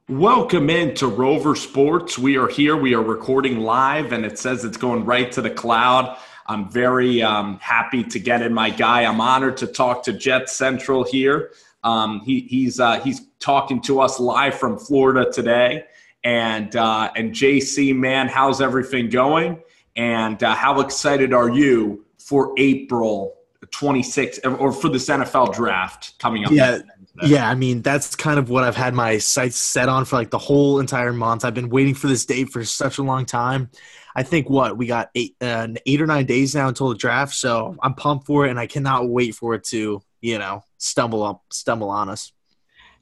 Welcome into Rover Sports. We are here. We are recording live, and it says it's going right to the cloud. I'm very happy to get in my guy. I'm honored to talk to Jetscentral here. He's talking to us live from Florida today. And JC, man, how's everything going? And how excited are you for April 26th or for this NFL draft coming up? Yeah, I mean, that's kind of what I've had my sights set on for like the whole entire month. I've been waiting for this date for such a long time. I think we got eight or 9 days now until the draft, so I'm pumped for it, and I cannot wait for it to, stumble on us.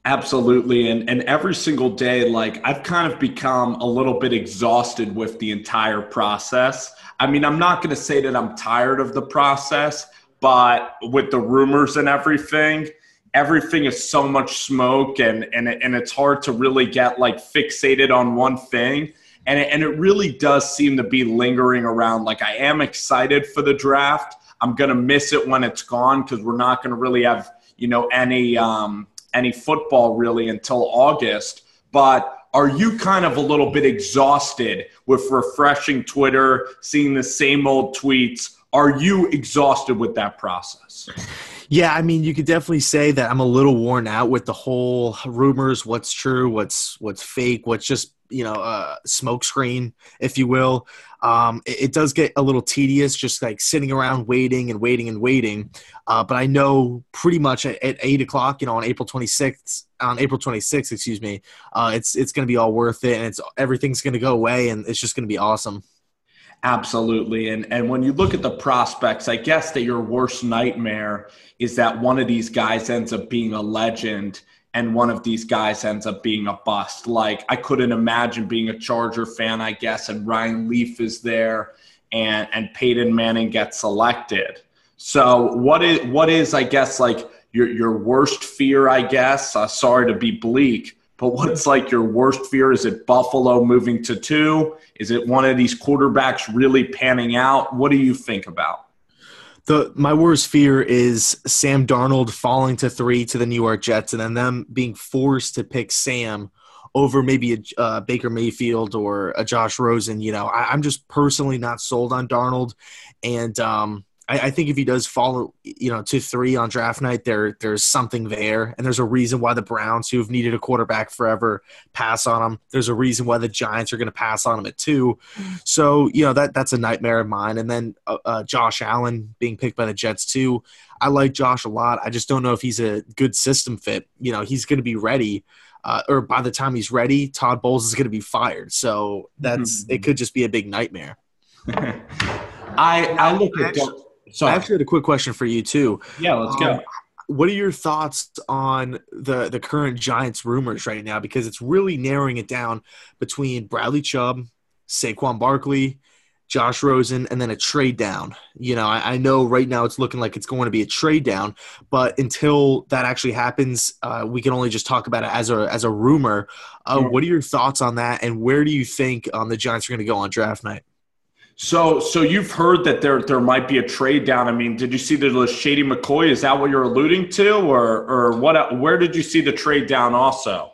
Absolutely. And every single day, like I've kind of become a little bit exhausted with the entire process. I mean, I'm not going to say that I'm tired of the process, but with the rumors and everything is so much smoke and it's hard to really get like fixated on one thing. And it really does seem to be lingering around. Like I am excited for the draft. I'm going to miss it when it's gone because we're not going to really have, any football really until August. But are you kind of a little bit exhausted with refreshing Twitter, seeing the same old tweets? Are you exhausted with that process? Yeah, I mean, you could definitely say that I'm a little worn out with the whole rumors, what's true, what's fake, what's just, smoke screen, if you will. It does get a little tedious just like sitting around waiting and waiting and waiting. But I know pretty much at 8 o'clock, on April 26th, it's going to be all worth it, and everything's going to go away, and it's just going to be awesome. Absolutely. And when you look at the prospects, I guess that your worst nightmare is that one of these guys ends up being a legend and one of these guys ends up being a bust. Like I couldn't imagine being a Charger fan, I guess, and Ryan Leaf is there and Peyton Manning gets selected. So what is I guess, like your worst fear, I guess? Sorry to be bleak, but what's like your worst fear? Is it Buffalo moving to 2? Is it one of these quarterbacks really panning out? What do you think about? My worst fear is Sam Darnold falling to 3 to the New York Jets and then them being forced to pick Sam over maybe a Baker Mayfield or a Josh Rosen. I'm just personally not sold on Darnold. And I think if he does fall, to 3 on draft night, there's something there. And there's a reason why the Browns, who have needed a quarterback forever, pass on him. There's a reason why the Giants are going to pass on him at 2. So, that's a nightmare of mine. And then Josh Allen being picked by the Jets too. I like Josh a lot. I just don't know if he's a good system fit. He's going to be ready. Or by the time he's ready, Todd Bowles is going to be fired. So it could just be a big nightmare. I look at So I actually had a quick question for you too. Yeah, let's go. What are your thoughts on the current Giants rumors right now? Because it's really narrowing it down between Bradley Chubb, Saquon Barkley, Josh Rosen, and then a trade down. I know right now it's looking like it's going to be a trade down, but until that actually happens, we can only just talk about it as a rumor. What are your thoughts on that, and where do you think the Giants are going to go on draft night? So you've heard that there might be a trade down. I mean, did you see the Shady McCoy? Is that what you're alluding to, or what? Where did you see the trade down also?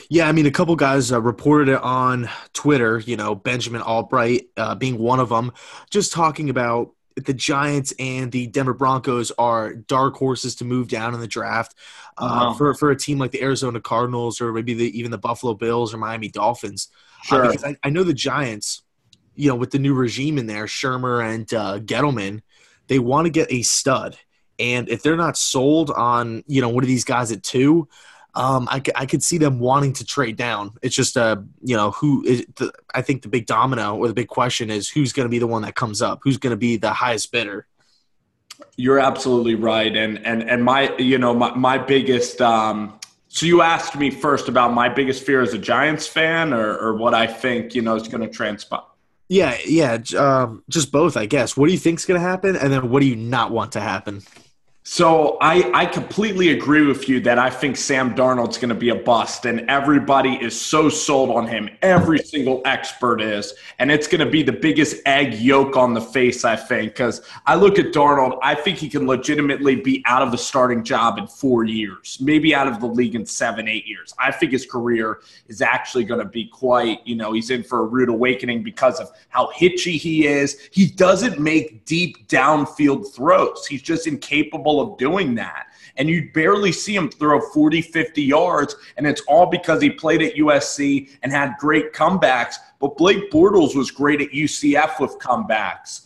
Yeah, I mean, a couple guys reported it on Twitter. Benjamin Albright being one of them, just talking about the Giants and the Denver Broncos are dark horses to move down in the draft for a team like the Arizona Cardinals or maybe even the Buffalo Bills or Miami Dolphins. Sure. Because I know the Giants, with the new regime in there, Shermer and Gettleman, they want to get a stud. And if they're not sold on, one of these guys at 2, I could see them wanting to trade down. It's just, I think the big domino or the big question is who's going to be the one that comes up? Who's going to be the highest bidder? You're absolutely right. And my biggest so you asked me first about my biggest fear as a Giants fan or what I think, is going to transpire. Yeah, just both, I guess. What do you think's going to happen, and then what do you not want to happen? So I completely agree with you that I think Sam Darnold's going to be a bust, and everybody is so sold on him. Every single expert is, and it's going to be the biggest egg yolk on the face, I think, because I look at Darnold, I think he can legitimately be out of the starting job in 4 years, maybe out of the league in 7, 8 years. I think his career is actually going to be quite, he's in for a rude awakening because of how hitchy he is. He doesn't make deep downfield throws. He's just incapable of doing that. And you barely see him throw 40, 50 yards, and it's all because he played at USC and had great comebacks. But Blake Bortles was great at UCF with comebacks.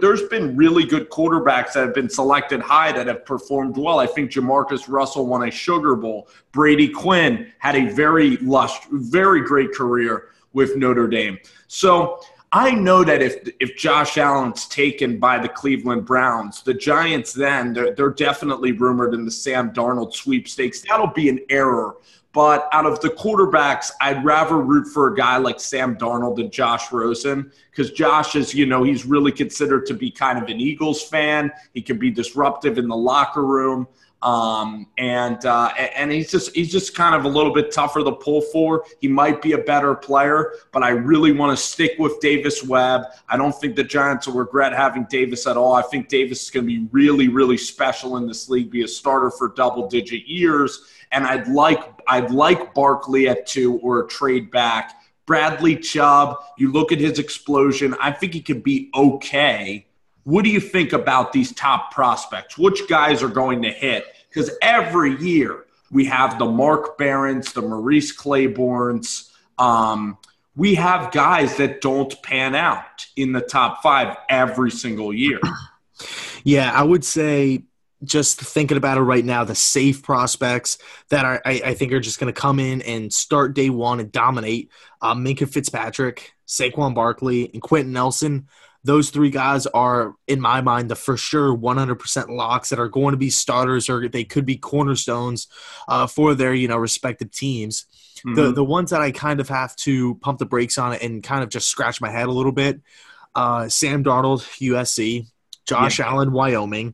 There's been really good quarterbacks that have been selected high that have performed well. I think Jamarcus Russell won a Sugar Bowl. Brady Quinn had a very great career with Notre Dame. So I know that if Josh Allen's taken by the Cleveland Browns, the Giants then, they're definitely rumored in the Sam Darnold sweepstakes. That'll be an error. But out of the quarterbacks, I'd rather root for a guy like Sam Darnold than Josh Rosen, because Josh is, he's really considered to be kind of an Eagles fan. He can be disruptive in the locker room. And he's just kind of a little bit tougher to pull for. He might be a better player, but I really want to stick with Davis Webb. I don't think the Giants will regret having Davis at all. I think Davis is going to be really, really special in this league, be a starter for double-digit years. And I'd like Barkley at 2 or a trade back. Bradley Chubb, you look at his explosion, I think he could be okay. What do you think about these top prospects? Which guys are going to hit? Because every year we have the Mark Barons, the Maurice Claibornes. We have guys that don't pan out in the top 5 every single year. Yeah, I would say just thinking about it right now, the safe prospects that I think are just going to come in and start day one and dominate, Minkah Fitzpatrick, Saquon Barkley, and Quentin Nelson. Those 3 guys are, in my mind, the for sure 100% locks that are going to be starters, or they could be cornerstones for their respective teams. Mm-hmm. The ones that I kind of have to pump the brakes on it and kind of just scratch my head a little bit, Sam Darnold, USC, Josh Allen, Wyoming.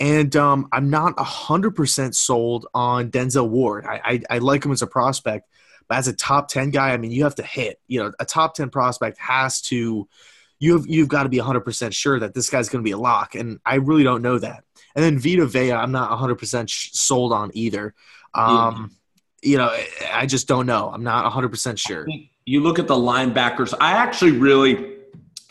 And I'm not 100% sold on Denzel Ward. I like him as a prospect, but as a top 10 guy, I mean, you have to hit. A top 10 prospect has to – you've got to be 100% sure that this guy's going to be a lock, and I really don't know that. And then Vita Vea, I'm not 100% sold on either. I just don't know. I'm not 100% sure. You look at the linebackers. I actually really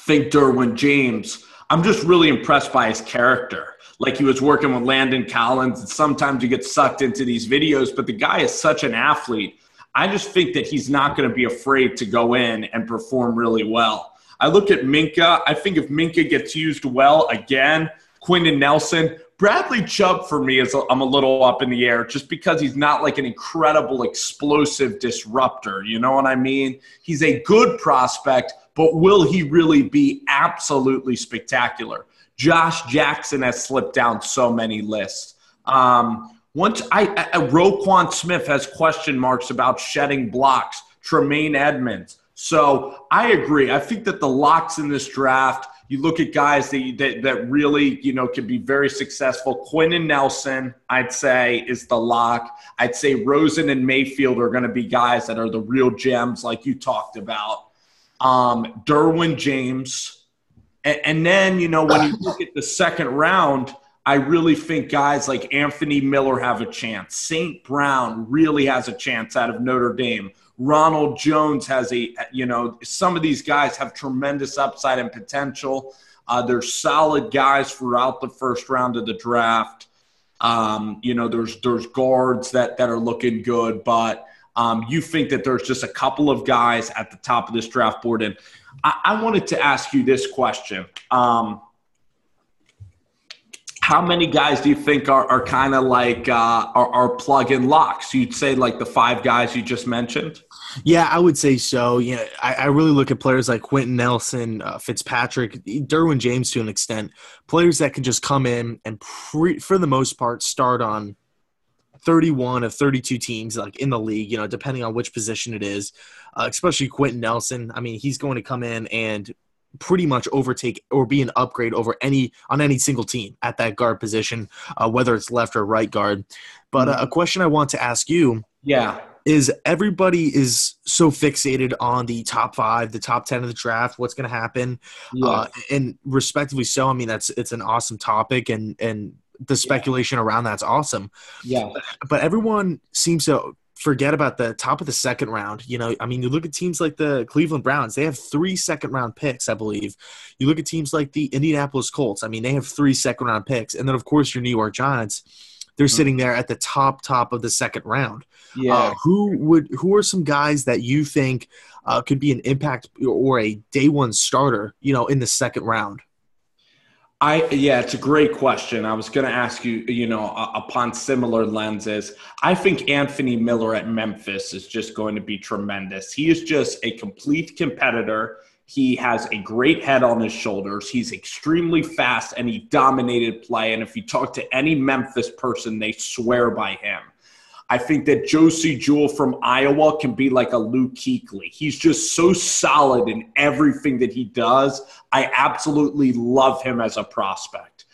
think Derwin James, I'm just really impressed by his character. Like he was working with Landon Collins, and sometimes you get sucked into these videos, but the guy is such an athlete. I just think that he's not going to be afraid to go in and perform really well. I look at Minkah. I think if Minkah gets used well, again, Quentin Nelson, Bradley Chubb for me I'm a little up in the air just because he's not like an incredible explosive disruptor. You know what I mean? He's a good prospect, but will he really be absolutely spectacular? Josh Jackson has slipped down so many lists. Roquan Smith has question marks about shedding blocks. Tremaine Edmonds. So I agree. I think that the locks in this draft, you look at guys that really, can be very successful. Quentin Nelson, I'd say, is the lock. I'd say Rosen and Mayfield are going to be guys that are the real gems like you talked about. Derwin James. And then, when you look at the second round, I really think guys like Anthony Miller have a chance. St. Brown really has a chance out of Notre Dame. Ronald Jones has some of these guys have tremendous upside and potential. They're solid guys throughout the first round of the draft. There's guards that are looking good, but you think that there's just a couple of guys at the top of this draft board. And I wanted to ask you this question. How many guys do you think are kind of like are plug-in locks? You'd say like the 5 guys you just mentioned? Yeah, I would say so. I really look at players like Quentin Nelson, Fitzpatrick, Derwin James to an extent, players that can just come in and for the most part start on 31 of 32 teams like in the league, depending on which position it is, especially Quentin Nelson. I mean, he's going to come in and pretty much overtake or be an upgrade over on any single team at that guard position, whether it's left or right guard. But a question I want to ask you Yeah. is everybody is so fixated on the top 5, the top 10 of the draft, what's going to happen. Yeah. And respectively so, I mean, it's an awesome topic and the speculation around that's awesome. Yeah. But everyone seems to forget about the top of the second round. You know, I mean, you look at teams like the Cleveland Browns, they have 3 second-round picks, I believe. You look at teams like the Indianapolis Colts, I mean, they have 3 second-round picks. And then, of course, your New York Giants, they're sitting there at the top of the second round. Yeah. Who are some guys that you think could be an impact or a day one starter, you know, in the second round? It's a great question. I was going to ask you, you know, upon similar lenses, I think Anthony Miller at Memphis is just going to be tremendous. He is just a complete competitor. He has a great head on his shoulders. He's extremely fast and he dominated play. And if you talk to any Memphis person, they swear by him. I think that Josie Jewell from Iowa can be like a Luke Kuechly. He's just so solid in everything that he does. I absolutely love him as a prospect.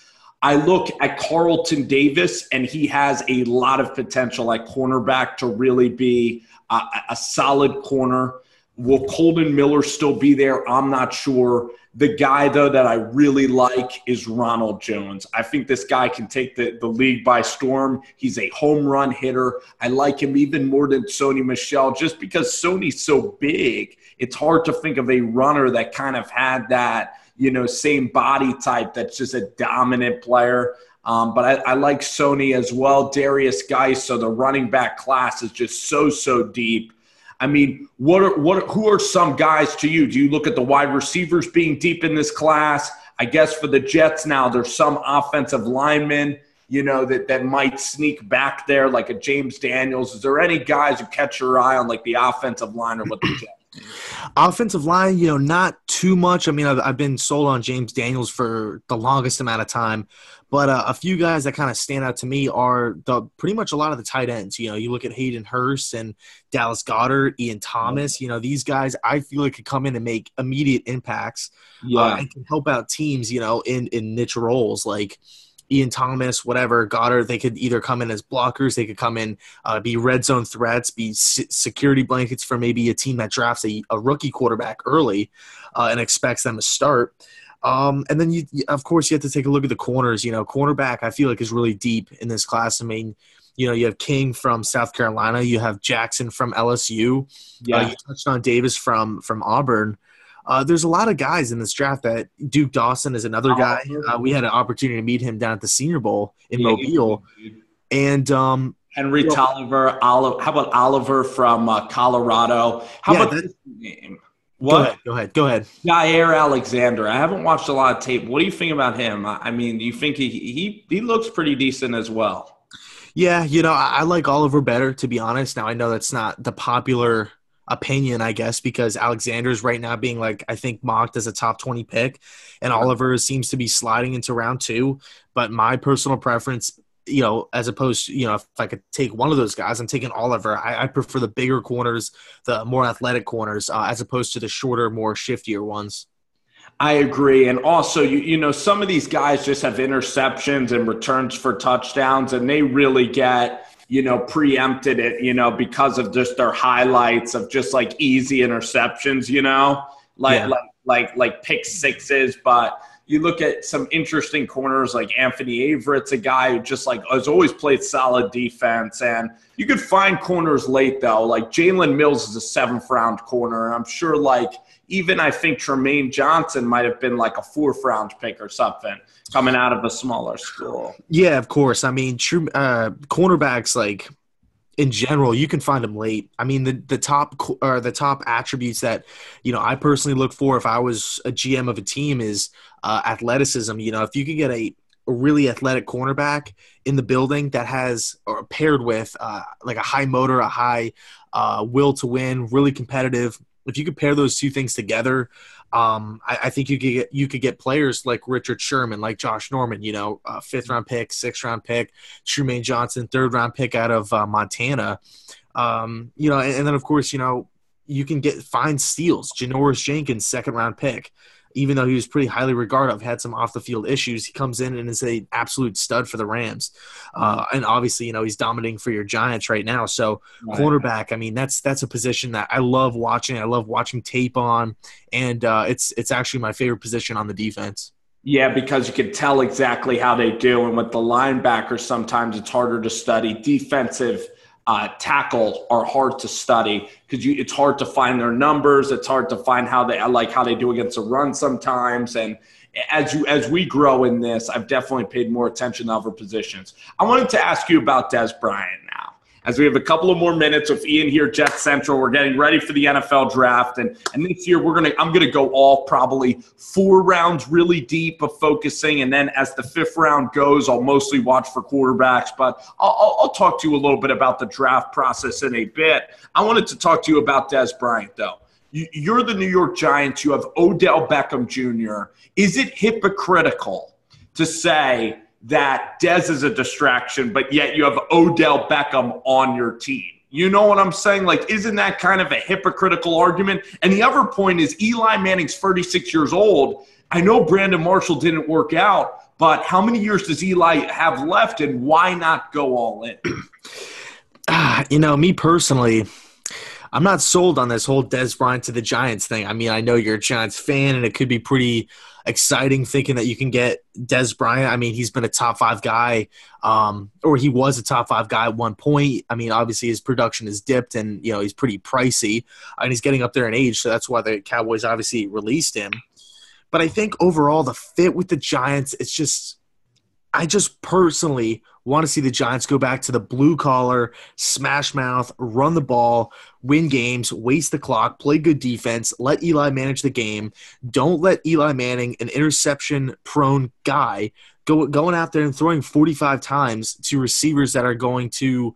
I look at Carlton Davis, and he has a lot of potential at cornerback to really be a solid corner. Will Colton Miller still be there? I'm not sure. The guy, though, that I really like is Ronald Jones. I think this guy can take the league by storm. He's a home run hitter. I like him even more than Sony Michel just because Sony's so big. It's hard to think of a runner that kind of had that, you know, same body type that's just a dominant player. But I like Sony as well. Darius Geis, so the running back class is just so deep. I mean, who are some guys to you? Do you look at the wide receivers being deep in this class? I guess for the Jets now, there's some offensive linemen, you know, that might sneak back there, like a James Daniels. Is there any guys who catch your eye on like the offensive line or what the Jets? Offensive line, you know, not too much. I mean, I've been sold on James Daniels for the longest amount of time. But a few guys that kind of stand out to me are pretty much a lot of the tight ends. You know, you look at Hayden Hurst and Dallas Goedert, Ian Thomas. You know, these guys I feel like could come in and make immediate impacts and can help out teams, you know, in niche roles like Ian Thomas, whatever, Goddard. They could either come in as blockers. They could come in, be red zone threats, be security blankets for maybe a team that drafts a rookie quarterback early and expects them to start. And then, of course, you have to take a look at the corners. You know, cornerback, I feel like, is really deep in this class. I mean, you know, you have King from South Carolina. You have Jackson from LSU. Yeah. You touched on Davis from Auburn. There's a lot of guys in this draft that Duke Dawson is another guy. We had an opportunity to meet him down at the Senior Bowl in Mobile. And Henry Tolliver. How about Oliver from Colorado? How about this name? What? Go ahead. Jair Alexander. I haven't watched a lot of tape. What do you think about him? I mean, do you think he looks pretty decent as well? Yeah, you know, I like Oliver better, to be honest. Now, I know that's not the popular opinion, I guess, because Alexander's right now being, like, I think mocked as a top 20 pick, and Oliver seems to be sliding into round 2. But my personal preference, you know, as opposed to, you know, if I could take one of those guys, I'm taking Oliver. I prefer the bigger corners, the more athletic corners, as opposed to the shorter, more shiftier ones. I agree. And also, you know, some of these guys just have interceptions and returns for touchdowns, and they really get, you know, preempted it, you know, because of just their highlights of just like easy interceptions, you know, like pick sixes. But you look at some interesting corners like Anthony Averett's a guy who just like has always played solid defense. And you could find corners late, though. Like Jalen Mills is a 7th-round corner. And I'm sure like even I think Tremaine Johnson might have been like a 4th-round pick or something coming out of a smaller school. Yeah, of course. I mean, true cornerbacks, like in general, you can find them late. I mean, the top attributes that, you know, I personally look for if I was a GM of a team is athleticism. You know, if you could get a really athletic cornerback in the building that has or paired with like a high motor, a high will to win, really competitive. If you could pair those two things together, I think you could get players like Richard Sherman, like Josh Norman, you know, 5th-round pick, 6th-round pick, Trumaine Johnson, 3rd-round pick out of Montana. You know, and then of course, you know, you can find steals. Janoris Jenkins, 2nd-round pick. even though he was pretty highly regarded, had some off the field issues. He comes in and is an absolute stud for the Rams. And obviously, he's dominating for your Giants right now. So cornerback, I mean, that's a position that I love watching. I love watching tape on, and it's actually my favorite position on the defense. Yeah, because you can tell exactly how they do. And with the linebackers, sometimes it's harder to study. Defensive tackle are hard to study because it's hard to find their numbers. It's hard to find how they do against a run sometimes. And as we grow in this, I've definitely paid more attention to other positions. I wanted to ask you about Dez Bryant now. As we have a couple of more minutes with Ian here, Jetscentral, we're getting ready for the NFL draft, and this year I'm gonna go all probably 4 rounds really deep of focusing, and then as the 5th round goes, I'll mostly watch for quarterbacks. But I'll talk to you a little bit about the draft process in a bit. I wanted to talk to you about Dez Bryant, though. You're the New York Giants. You have Odell Beckham Jr. Is it hypocritical to say that Dez is a distraction, but yet you have Odell Beckham on your team? You know what I'm saying? Like, isn't that kind of a hypocritical argument? And the other point is Eli Manning's 36 years old. I know Brandon Marshall didn't work out, but how many years does Eli have left, and why not go all in? Me personally, I'm not sold on this whole Dez Bryant to the Giants thing. I mean, I know you're a Giants fan, and it could be pretty exciting thinking that you can get Dez Bryant. I mean, he's been a top 5 guy, or he was a top 5 guy at one point. I mean, obviously his production has dipped, and he's pretty pricey, and he's getting up there in age, so that's why the Cowboys obviously released him. But I think overall the fit with the Giants, I just personally want to see the Giants go back to the blue-collar, smash-mouth, run the ball, win games, waste the clock, play good defense, let Eli manage the game. Don't let Eli Manning, an interception-prone guy, going out there and throwing 45 times to receivers that are going to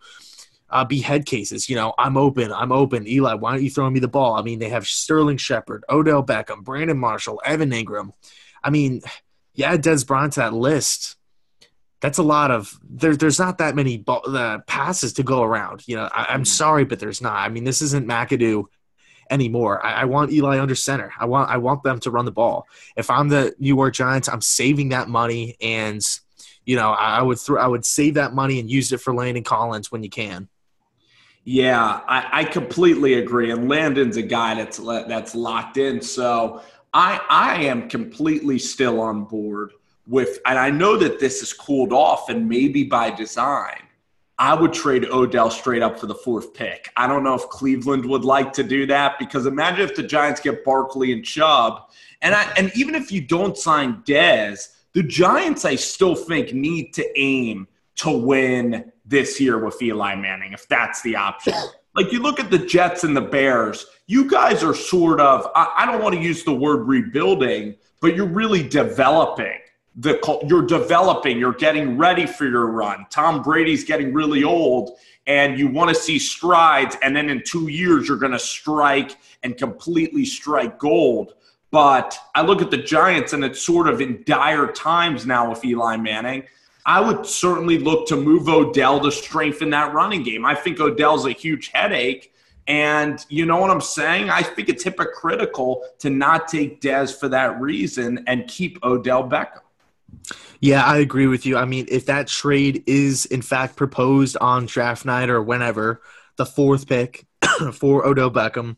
be head cases. I'm open. Eli, why aren't you throwing me the ball? I mean, they have Sterling Shepard, Odell Beckham, Brandon Marshall, Evan Ingram. I mean, yeah, Dez Bryant to that list. That's a lot of there's not that many passes to go around. I'm sorry, but there's not. I mean, this isn't McAdoo anymore. I want Eli under center. I want them to run the ball. If I'm the New York Giants, I'm saving that money, and I would save that money and use it for Landon Collins when you can. Yeah, I completely agree. And Landon's a guy that's locked in. So I am completely still on board and I know that this is cooled off, and maybe by design, I would trade Odell straight up for the 4th pick. I don't know if Cleveland would like to do that, because imagine if the Giants get Barkley and Chubb, and even if you don't sign Dez, the Giants, I still think, need to aim to win this year with Eli Manning, if that's the option. Like, you look at the Jets and the Bears, you guys are sort of, I don't want to use the word rebuilding, but you're really developing. You're getting ready for your run. Tom Brady's getting really old, and you want to see strides, and then in 2 years you're going to strike and completely strike gold. But I look at the Giants, and it's sort of in dire times now with Eli Manning. I would certainly look to move Odell to strengthen that running game. I think Odell's a huge headache, and you know what I'm saying? I think it's hypocritical to not take Dez for that reason and keep Odell Beckham. Yeah, I agree with you. I mean, if that trade is in fact proposed on draft night or whenever, the 4th pick for Odell Beckham,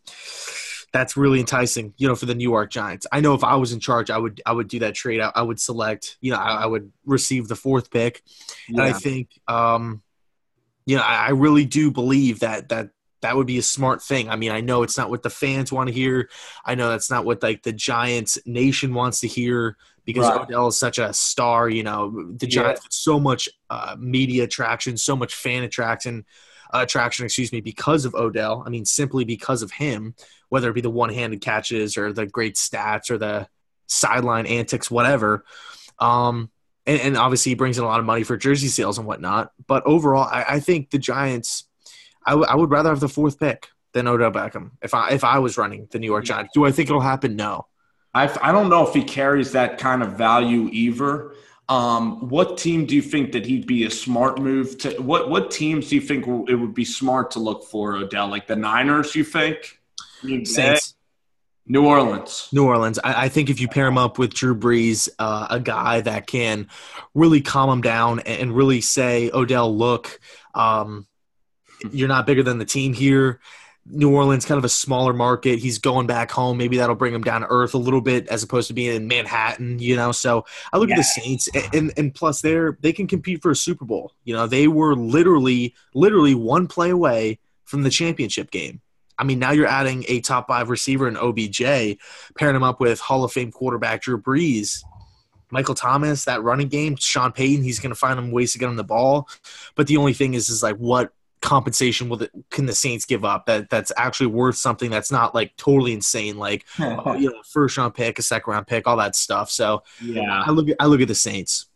that's really enticing, for the New York Giants. I know if I was in charge, I would do that trade. I would select, I would receive the 4th pick. Yeah. And I think, I really do believe that would be a smart thing. I mean, I know it's not what the fans want to hear. I know that's not what the Giants nation wants to hear, because right. Odell is such a star. The Giants get so much media attraction, so much fan attraction, because of Odell. I mean, simply because of him, whether it be the one-handed catches or the great stats or the sideline antics, whatever. And obviously he brings in a lot of money for jersey sales and whatnot. But overall, I think the Giants, I would rather have the 4th pick than Odell Beckham if I was running the New York Giants. Do I think it'll happen? No. I don't know if he carries that kind of value either. What team do you think that he'd be a smart move to? What teams do you think it would be smart to look for Odell? Like the Niners, you think? Saints. New Orleans. New Orleans. I think if you pair him up with Drew Brees, a guy that can really calm him down and really say, Odell, look, you're not bigger than the team here. New Orleans, kind of a smaller market. He's going back home. Maybe that'll bring him down to earth a little bit as opposed to being in Manhattan, So I look at the Saints, and plus they can compete for a Super Bowl. They were literally one play away from the championship game. I mean, now you're adding a top 5 receiver in OBJ, pairing him up with Hall of Fame quarterback Drew Brees, Michael Thomas, that running game, Sean Payton, he's going to find him ways to get him the ball. But the only thing is like, what compensation can the Saints give up that's actually worth something that's not like totally insane, like first round pick, a second round pick, all that stuff. So yeah, I look at the Saints.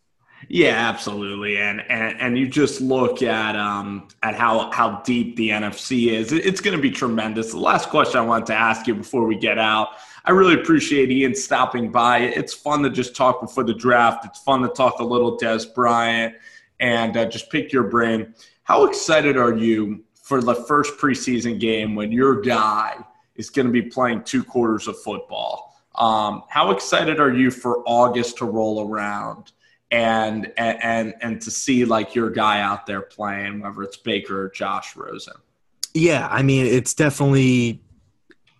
Yeah, absolutely, and you just look at how deep the NFC is. It's going to be tremendous. The last question I wanted to ask you before we get out, I really appreciate Ian stopping by. It's fun to just talk before the draft. It's fun to talk a little Dez Bryant and just pick your brain. How excited are you for the first preseason game when your guy is going to be playing 2 quarters of football? How excited are you for August to roll around and to see like your guy out there playing, whether it's Baker or Josh Rosen? Yeah, I mean, it's definitely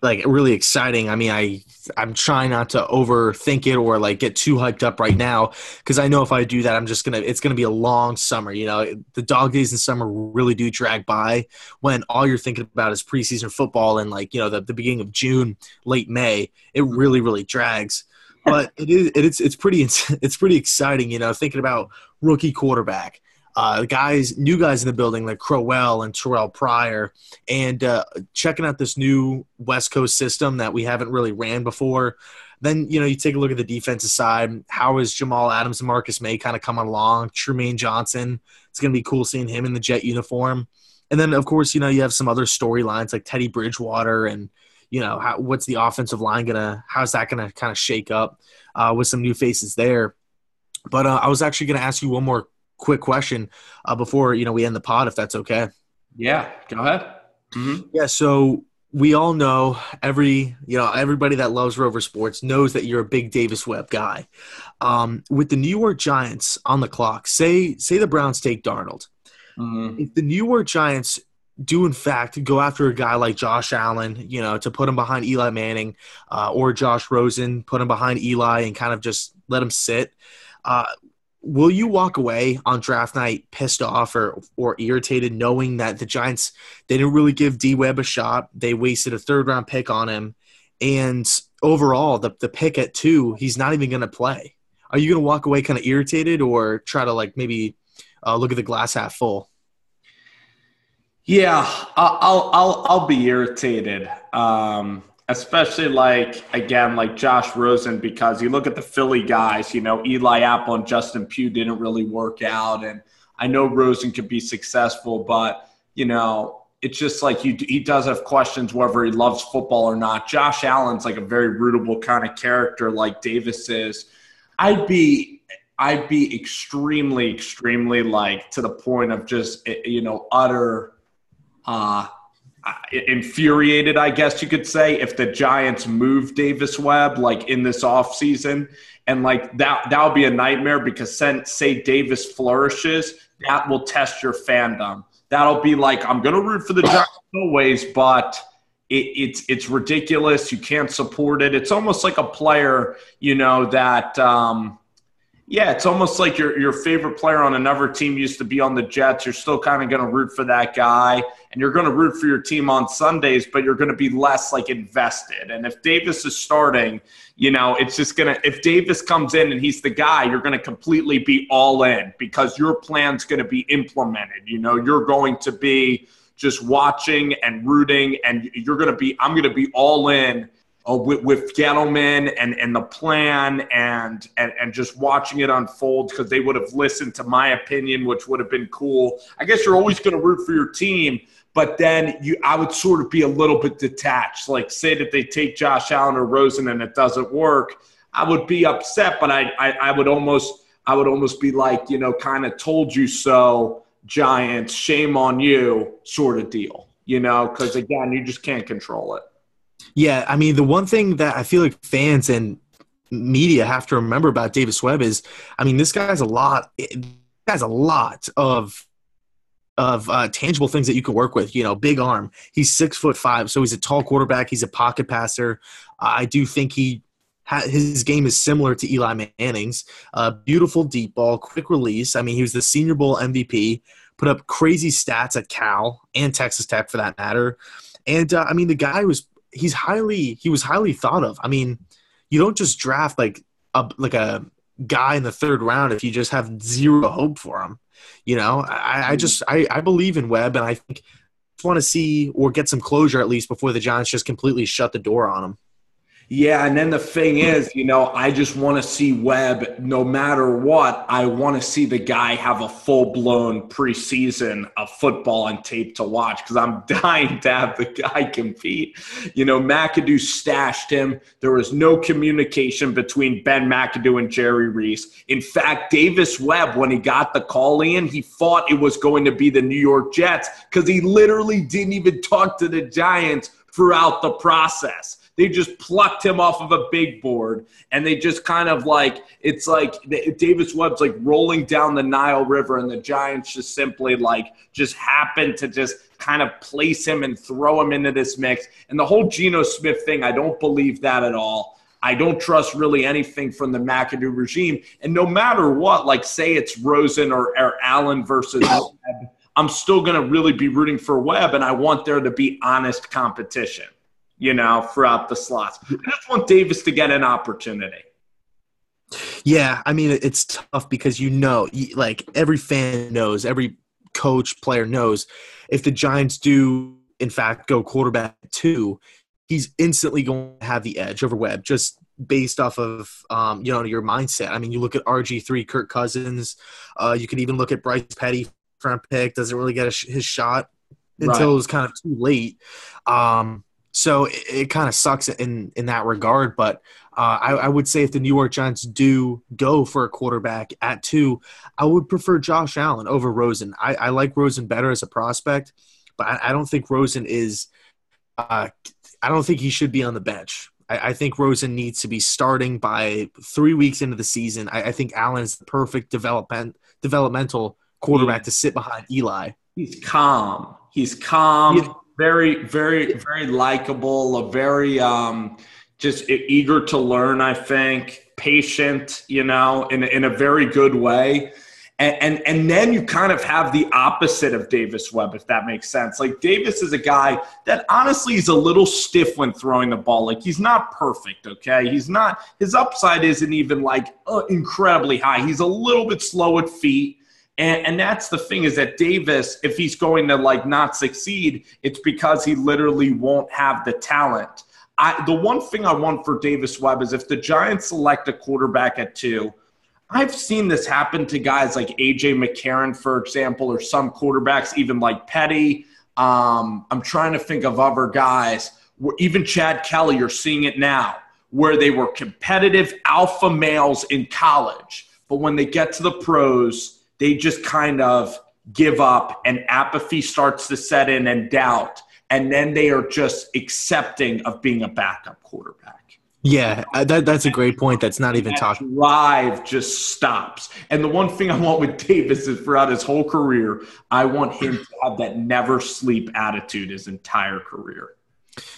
like really exciting. I mean, I'm trying not to overthink it or like get too hyped up right now, because I know if I do that, it's gonna be a long summer. The dog days in summer really do drag by when all you're thinking about is preseason football and like the beginning of June, late May. It really, really drags. But it's pretty exciting. Thinking about rookie quarterback. New guys in the building like Crowell and Terrell Pryor, and checking out this new West Coast system that we haven't really ran before. Then, you take a look at the defensive side. How is Jamal Adams and Marcus May kind of coming along? Trumaine Johnson. It's going to be cool seeing him in the Jet uniform. And then, of course, you have some other storylines like Teddy Bridgewater and, what's the offensive line how's that going to kind of shake up with some new faces there. But I was actually going to ask you one more quick question before we end the pod, if that's okay. Yeah, go ahead. Mm-hmm. Yeah, so we all know everybody that loves Rover Sports knows that you're a big Davis Webb guy. With the New York Giants on the clock, say the Browns take Darnold. Mm-hmm. If the New York Giants do in fact go after a guy like Josh Allen, to put him behind Eli Manning, or Josh Rosen, put him behind Eli and kind of just let him sit, will you walk away on draft night pissed off or irritated knowing that the Giants, they didn't really give D-Webb a shot? They wasted a 3rd-round pick on him. And overall, the pick at 2, he's not even going to play. Are you going to walk away kind of irritated or try to like maybe look at the glass half full? Yeah, I'll be irritated. Especially like Josh Rosen, because you look at the Philly guys, Eli Apple and Justin Pugh didn't really work out. And I know Rosen could be successful, but, it's just like he does have questions whether he loves football or not. Josh Allen's like a very rootable kind of character like Davis is. I'd be extremely, extremely like to the point of just, utter infuriated, I guess you could say, if the Giants move Davis Webb like in this offseason. And like that would be a nightmare, because say Davis flourishes, that will test your fandom. That'll be like, I'm going to root for the Giants always, but it's ridiculous. You can't support it. It's almost like a player, that it's almost like your favorite player on another team used to be on the Jets. You're still kind of going to root for that guy, and you're going to root for your team on Sundays, but you're going to be less like invested. And if Davis is starting, it's just going to – if Davis comes in and he's the guy, you're going to completely be all in, because your plan's going to be implemented. You're going to be just watching and rooting, and I'm going to be all in with Gettleman and the plan and just watching it unfold, because they would have listened to my opinion, which would have been cool. I guess you're always going to root for your team, but then I would sort of be a little bit detached. Like, say that they take Josh Allen or Rosen and it doesn't work, I would be upset, but I would almost be like, kind of told you so, Giants, shame on you sort of deal, because again, you just can't control it. Yeah, I mean, the one thing that I feel like fans and media have to remember about Davis Webb is, I mean, this guy's a lot. Has a lot of tangible things that you can work with. You know, big arm. He's 6'5", so he's a tall quarterback. He's a pocket passer. I do think his game is similar to Eli Manning's. Beautiful deep ball, quick release. I mean, he was the Senior Bowl MVP. Put up crazy stats at Cal and Texas Tech for that matter. And I mean, the guy he was highly thought of. I mean, you don't just draft like a guy in the third round if you just have zero hope for him. You know, I believe in Webb, and I think want to see or get some closure at least before the Giants just completely shut the door on him. Yeah, and then the thing is, I just want to see Webb no matter what. I want to see the guy have a full-blown preseason of football on tape to watch because I'm dying to have the guy compete. McAdoo stashed him. There was no communication between Ben McAdoo and Jerry Reese. In fact, Davis Webb, when he got the call in, he thought it was going to be the New York Jets because he literally didn't even talk to the Giants throughout the process. They just plucked him off of a big board, and they just kind of it's like Davis Webb's like rolling down the Nile River, and the Giants just simply just happened to just kind of place him and throw him into this mix. And the whole Geno Smith thing, I don't believe that at all. I don't trust really anything from the McAdoo regime. And no matter what, say it's Rosen or Allen versus Webb, I'm still going to really be rooting for Webb, and I want there to be honest competition. Throughout the slots. I just want Davis to get an opportunity. Yeah, I mean, it's tough because every fan knows, every coach, player knows, if the Giants do, in fact, go quarterback 2, he's instantly going to have the edge over Webb just based off of, your mindset. I mean, you look at RG3, Kirk Cousins. You can even look at Bryce Petty, front pick, doesn't really get his shot until it was kind of too late. So it kind of sucks in that regard. But I would say if the New York Giants do go for a quarterback at 2, I would prefer Josh Allen over Rosen. I like Rosen better as a prospect, but I don't think Rosen is I don't think he should be on the bench. I think Rosen needs to be starting by 3 weeks into the season. I think Allen's the perfect developmental quarterback to sit behind Eli. He's calm. Yeah. Very, very, very likable, a very just eager to learn, I think, patient, in a very good way. And then you kind of have the opposite of Davis Webb, if that makes sense. Davis is a guy that honestly is a little stiff when throwing the ball. He's not perfect, okay? His upside isn't even incredibly high. He's a little bit slow at feet. And that's the thing is that Davis, if he's going to not succeed, it's because he literally won't have the talent. The one thing I want for Davis Webb is if the Giants select a quarterback at 2, I've seen this happen to guys like A.J. McCarron, for example, or some quarterbacks, even like Petty. I'm trying to think of other guys. Even Chad Kelly, you're seeing it now, where they were competitive alpha males in college. But when they get to the pros, they just kind of give up and apathy starts to set in and doubt. And then they are just accepting of being a backup quarterback. Yeah, that's a great point. That's not even talking. Drive just stops. And the one thing I want with Davis is throughout his whole career, I want him to have that never sleep attitude his entire career.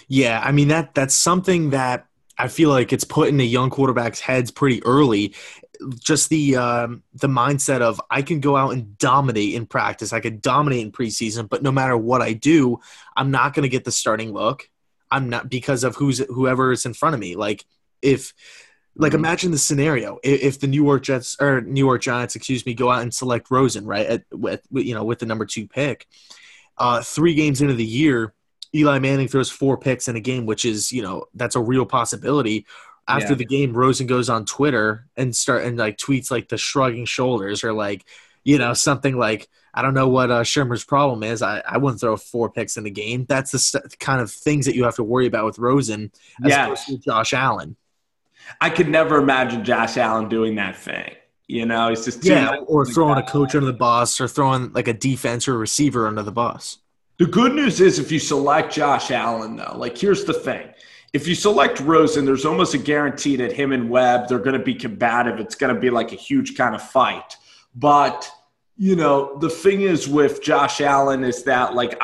Yeah, I mean, that's something that I feel like it's put in the young quarterbacks' heads pretty early. Just the mindset of I can go out and dominate in practice. I could dominate in preseason, but no matter what I do, I'm not going to get the starting look. I'm not because of whoever is in front of me. Imagine the scenario if the New York Giants, go out and select Rosen, right? With the number 2 pick. 3 games into the year, Eli Manning throws 4 picks in a game, which is, that's a real possibility. After the game, Rosen goes on Twitter and tweets the shrugging shoulders or something like, I don't know what Shermer's problem is. I wouldn't throw 4 picks in the game. That's the kind of things that you have to worry about with Rosen as opposed to Josh Allen. I could never imagine Josh Allen doing that thing. It's just or throwing a coach under the bus or throwing a defense or a receiver under the bus. The good news is if you select Josh Allen, though, like here's the thing. If you select Rosen, there's almost a guarantee that him and Webb, they're going to be combative. It's going to be like a huge kind of fight. But, the thing is with Josh Allen is that like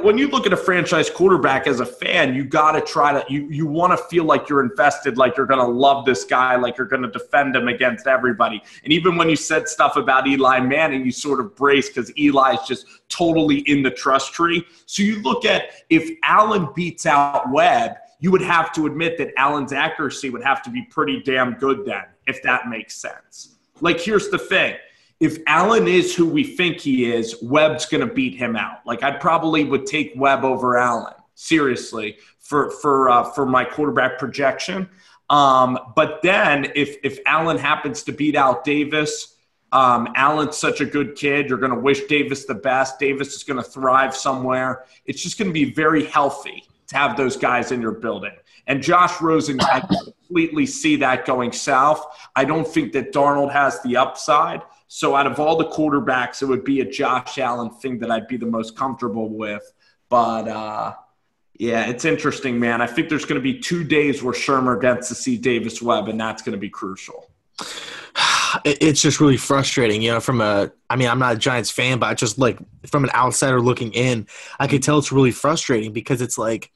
when you look at a franchise quarterback as a fan, you got to try to you want to feel like you're invested, like you're going to love this guy, like you're going to defend him against everybody. And even when you said stuff about Eli Manning, you sort of brace because Eli is just totally in the trust tree. So you look at if Allen beats out Webb, you would have to admit that Allen's accuracy would have to be pretty damn good then, if that makes sense. Like, here's the thing. If Allen is who we think he is, Webb's going to beat him out. Like, I probably would take Webb over Allen, seriously, for my quarterback projection. But then if Allen happens to beat out Davis, Allen's such a good kid. You're going to wish Davis the best. Davis is going to thrive somewhere. It's just going to be very healthy to have those guys in your building. And Josh Rosen, I completely see that going south. I don't think that Darnold has the upside. So out of all the quarterbacks, it would be a Josh Allen thing that I'd be the most comfortable with. But, yeah, it's interesting, man. I think there's going to be 2 days where Shermer gets to see Davis Webb, and that's going to be crucial. It's just really frustrating, I'm not a Giants fan, but just like from an outsider looking in, I could tell it's really frustrating because it's like,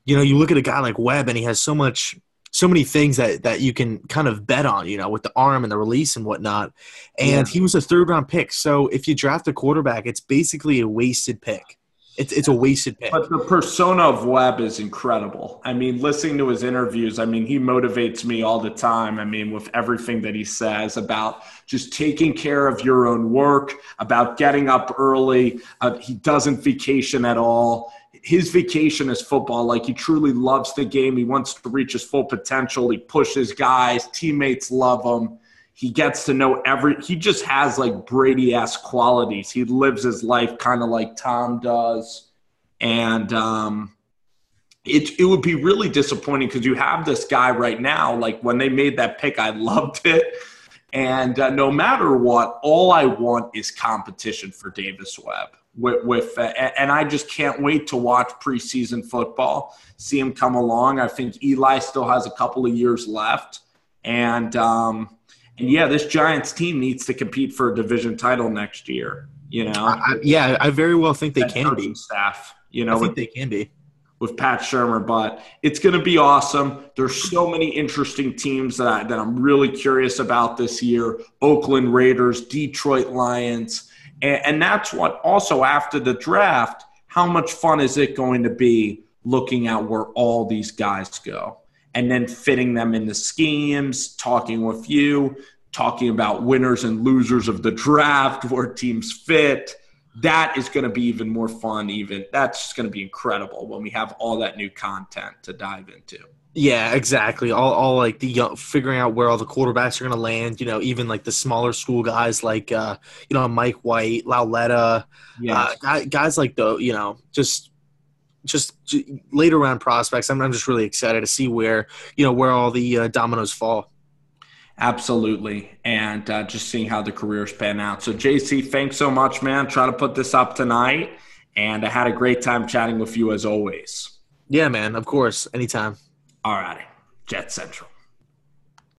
you look at a guy like Webb and he has so many things that you can kind of bet on, with the arm and the release and whatnot. And he was a 3rd-round pick. So if you draft a quarterback, it's basically a wasted pick. It's a wasted pick. But the persona of Webb is incredible. I mean, listening to his interviews, he motivates me all the time. With everything that he says about just taking care of your own work, about getting up early. He doesn't vacation at all. His vacation is football. Like, he truly loves the game. He wants to reach his full potential. He pushes guys. Teammates love him. He gets to know he just has like Brady-esque qualities. He lives his life kind of like Tom does. And it would be really disappointing because you have this guy right now, like when they made that pick, I loved it. And no matter what, all I want is competition for Davis Webb. And I just can't wait to watch preseason football, see him come along. I think Eli still has a couple of years left. And yeah, this Giants team needs to compete for a division title next year. I very well think they can be. Staff, I think they can be with Pat Shermer, but it's going to be awesome. There's so many interesting teams that I'm really curious about this year. Oakland Raiders, Detroit Lions, and that's what also after the draft, how much fun is it going to be looking at where all these guys go? And then fitting them in the schemes, talking with you, talking about winners and losers of the draft, where teams fit. That is going to be even more fun. That's just going to be incredible when we have all that new content to dive into. Yeah, exactly. All like figuring out where all the quarterbacks are going to land. Even like the smaller school guys like Mike White, Lauletta, guys like just later round prospects. I'm just really excited to see where all the dominoes fall. Absolutely. And just seeing how the careers pan out. So JC, thanks so much, man. Try to put this up tonight. And I had a great time chatting with you as always. Yeah, man. Of course. Anytime. All righty. Jetscentral.